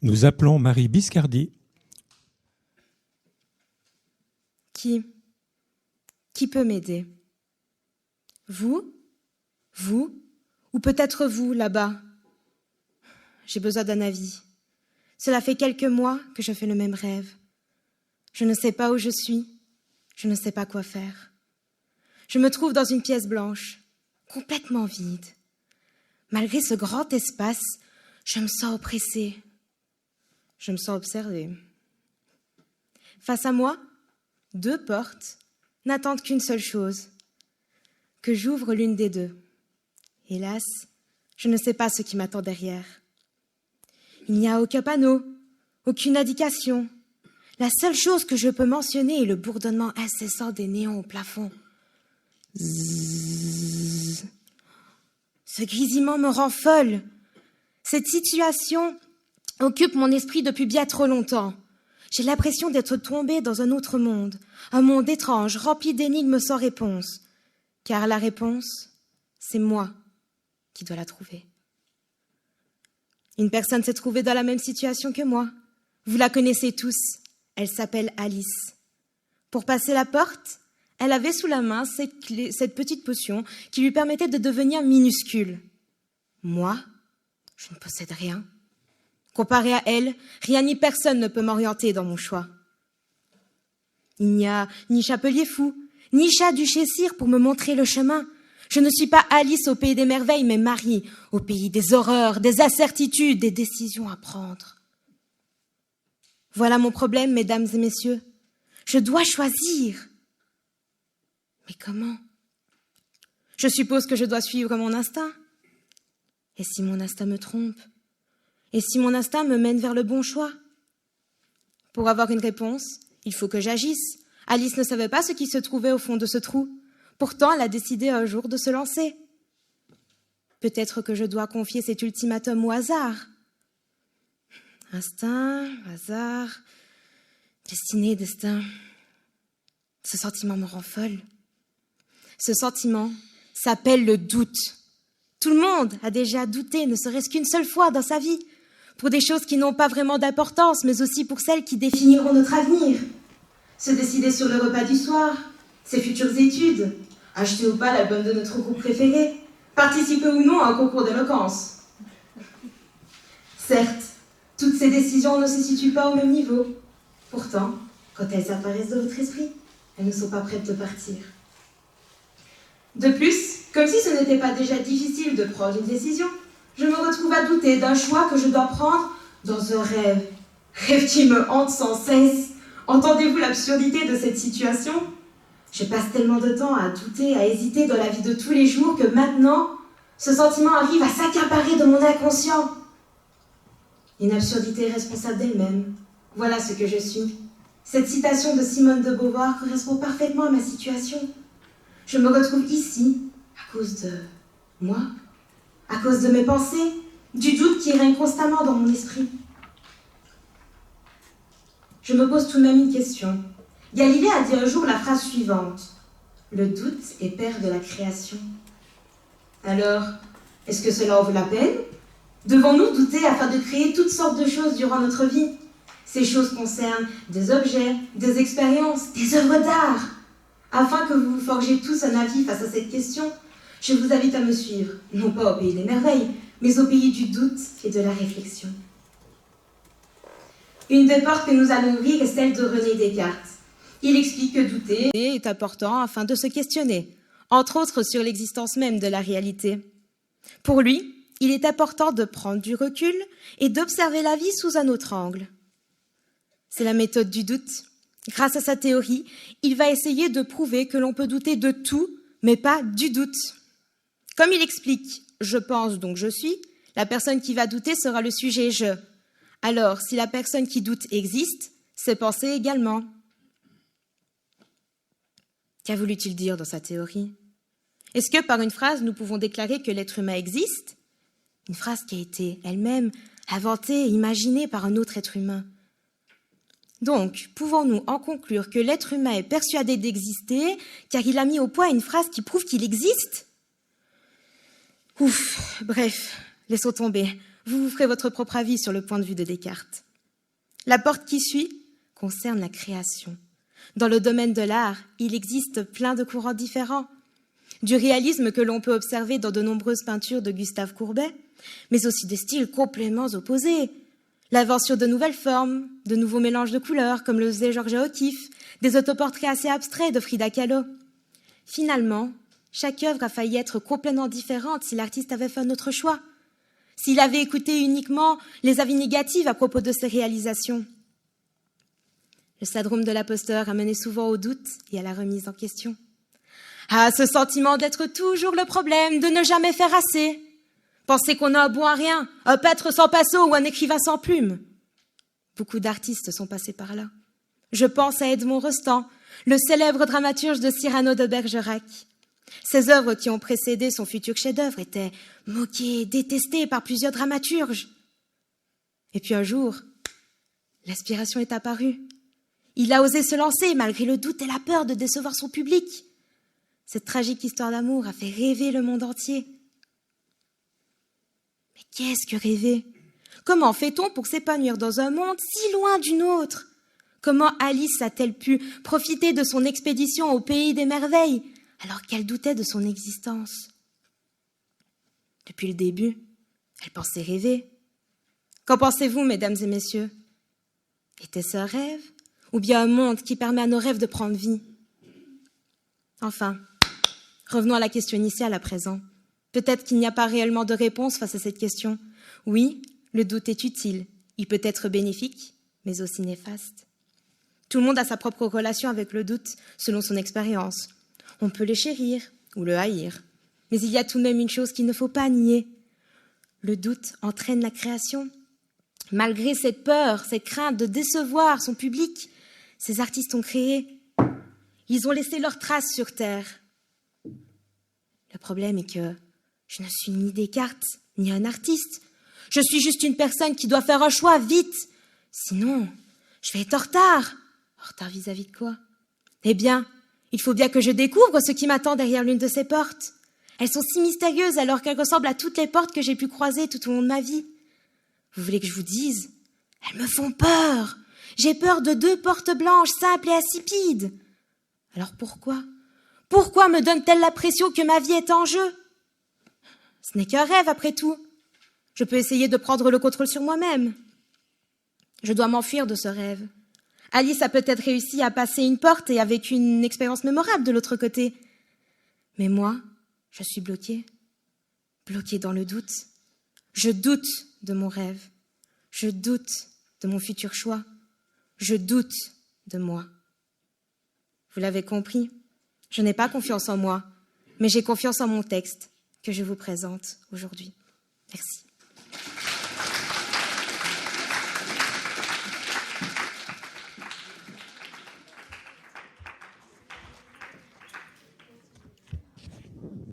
Nous appelons Marie Biscardi. Qui peut m'aider? Vous? Vous? Ou peut-être vous, là-bas? J'ai besoin d'un avis. Cela fait quelques mois que je fais le même rêve. Je ne sais pas où je suis. Je ne sais pas quoi faire. Je me trouve dans une pièce blanche, complètement vide. Malgré ce grand espace, je me sens oppressée. Je me sens observée. Face à moi, 2 portes n'attendent qu'une seule chose, que j'ouvre l'une des 2. Hélas, je ne sais pas ce qui m'attend derrière. Il n'y a aucun panneau, aucune indication. La seule chose que je peux mentionner est le bourdonnement incessant des néons au plafond. Zzzz. Ce grésillement me rend folle. Cette situation occupe mon esprit depuis bien trop longtemps. J'ai l'impression d'être tombée dans un autre monde, un monde étrange, rempli d'énigmes sans réponse. Car la réponse, c'est moi qui dois la trouver. Une personne s'est trouvée dans la même situation que moi. Vous la connaissez tous. Elle s'appelle Alice. Pour passer la porte, elle avait sous la main cette petite potion qui lui permettait de devenir minuscule. Moi, je ne possède rien. Comparé à elle, rien ni personne ne peut m'orienter dans mon choix. Il n'y a ni chapelier fou, ni chat du Cheshire pour me montrer le chemin. Je ne suis pas Alice au pays des merveilles, mais Marie, au pays des horreurs, des incertitudes, des décisions à prendre. Voilà mon problème, mesdames et messieurs. Je dois choisir. Mais comment? Je suppose que je dois suivre mon instinct. Et si mon instinct me trompe? Et si mon instinct me mène vers le bon choix? Pour avoir une réponse, il faut que j'agisse. Alice ne savait pas ce qui se trouvait au fond de ce trou. Pourtant, elle a décidé un jour de se lancer. Peut-être que je dois confier cet ultimatum au hasard. Instinct, hasard, destinée, destin. Ce sentiment me rend folle. Ce sentiment s'appelle le doute. Tout le monde a déjà douté, ne serait-ce qu'une seule fois dans sa vie, pour des choses qui n'ont pas vraiment d'importance, mais aussi pour celles qui définiront notre avenir. Se décider sur le repas du soir, ses futures études, acheter ou pas l'album de notre groupe préféré, participer ou non à un concours d'éloquence. Certes, toutes ces décisions ne se situent pas au même niveau. Pourtant, quand elles apparaissent dans votre esprit, elles ne sont pas prêtes de partir. De plus, comme si ce n'était pas déjà difficile de prendre une décision, je me retrouve à douter d'un choix que je dois prendre dans un rêve. Rêve qui me hante sans cesse. Entendez-vous l'absurdité de cette situation? Je passe tellement de temps à douter, à hésiter dans la vie de tous les jours que maintenant, ce sentiment arrive à s'accaparer de mon inconscient. Une absurdité responsable d'elle-même. Voilà ce que je suis. Cette citation de Simone de Beauvoir correspond parfaitement à ma situation. Je me retrouve ici à cause de moi, à cause de mes pensées, du doute qui règne constamment dans mon esprit. Je me pose tout de même une question. Galilée a dit un jour la phrase suivante. Le doute est père de la création. Alors, est-ce que cela en vaut la peine? Devons-nous douter afin de créer toutes sortes de choses durant notre vie? Ces choses concernent des objets, des expériences, des œuvres d'art. Afin que vous vous forgiez tous un avis face à cette question, je vous invite à me suivre, non pas au pays des merveilles, mais au pays du doute et de la réflexion. Une des portes que nous allons ouvrir est celle de René Descartes. Il explique que douter est important afin de se questionner, entre autres sur l'existence même de la réalité. Pour lui, il est important de prendre du recul et d'observer la vie sous un autre angle. C'est la méthode du doute. Grâce à sa théorie, il va essayer de prouver que l'on peut douter de tout, mais pas du doute. Comme il explique « je pense donc je suis », la personne qui va douter sera le sujet « je ». Alors, si la personne qui doute existe, ses pensées également. Qu'a voulu-t-il dire dans sa théorie? Est-ce que par une phrase, nous pouvons déclarer que l'être humain existe? Une phrase qui a été elle-même inventée, imaginée par un autre être humain. Donc, pouvons-nous en conclure que l'être humain est persuadé d'exister car il a mis au point une phrase qui prouve qu'il existe? Ouf, bref, laissons tomber. Vous vous ferez votre propre avis sur le point de vue de Descartes. La porte qui suit concerne la création. Dans le domaine de l'art, il existe plein de courants différents. Du réalisme que l'on peut observer dans de nombreuses peintures de Gustave Courbet, mais aussi des styles complètement opposés. L'invention de nouvelles formes, de nouveaux mélanges de couleurs, comme le faisait Georgia O'Keeffe, des autoportraits assez abstraits de Frida Kahlo. Finalement, chaque œuvre a failli être complètement différente si l'artiste avait fait un autre choix, s'il avait écouté uniquement les avis négatifs à propos de ses réalisations. Le syndrome de l'imposteur a mené souvent au doute et à la remise en question. Ah, ce sentiment d'être toujours le problème, de ne jamais faire assez. Penser qu'on a un bon à rien, un peintre sans pinceau ou un écrivain sans plume. Beaucoup d'artistes sont passés par là. Je pense à Edmond Rostand, le célèbre dramaturge de Cyrano de Bergerac. Ses œuvres qui ont précédé son futur chef-d'œuvre étaient moquées, détestées par plusieurs dramaturges. Et puis un jour, l'aspiration est apparue. Il a osé se lancer malgré le doute et la peur de décevoir son public. Cette tragique histoire d'amour a fait rêver le monde entier. Mais qu'est-ce que rêver? Comment fait-on pour s'épanouir dans un monde si loin du nôtre? Comment Alice a-t-elle pu profiter de son expédition au pays des merveilles alors qu'elle doutait de son existence? Depuis le début, elle pensait rêver. Qu'en pensez-vous, mesdames et messieurs? Était-ce un rêve ou bien un monde qui permet à nos rêves de prendre vie? Enfin, revenons à la question initiale à présent. Peut-être qu'il n'y a pas réellement de réponse face à cette question. Oui, le doute est utile. Il peut être bénéfique, mais aussi néfaste. Tout le monde a sa propre relation avec le doute, selon son expérience. On peut le chérir ou le haïr. Mais il y a tout de même une chose qu'il ne faut pas nier. Le doute entraîne la création. Malgré cette peur, cette crainte de décevoir son public, ces artistes ont créé. Ils ont laissé leurs traces sur Terre. Le problème est que je ne suis ni Descartes, ni un artiste. Je suis juste une personne qui doit faire un choix vite. Sinon, je vais être en retard. En retard vis-à-vis de quoi? Eh bien, il faut bien que je découvre ce qui m'attend derrière l'une de ces portes. Elles sont si mystérieuses alors qu'elles ressemblent à toutes les portes que j'ai pu croiser tout au long de ma vie. Vous voulez que je vous dise? Elles me font peur. J'ai peur de 2 portes blanches, simples et insipides. Alors pourquoi? Pourquoi me donne-t-elle la pression que ma vie est en jeu? Ce n'est qu'un rêve après tout. Je peux essayer de prendre le contrôle sur moi-même. Je dois m'enfuir de ce rêve. Alice a peut-être réussi à passer une porte et a vécu une expérience mémorable de l'autre côté. Mais moi, je suis bloquée. Bloquée dans le doute. Je doute de mon rêve. Je doute de mon futur choix. Je doute de moi. Vous l'avez compris, je n'ai pas confiance en moi, mais j'ai confiance en mon texte que je vous présente aujourd'hui. Merci.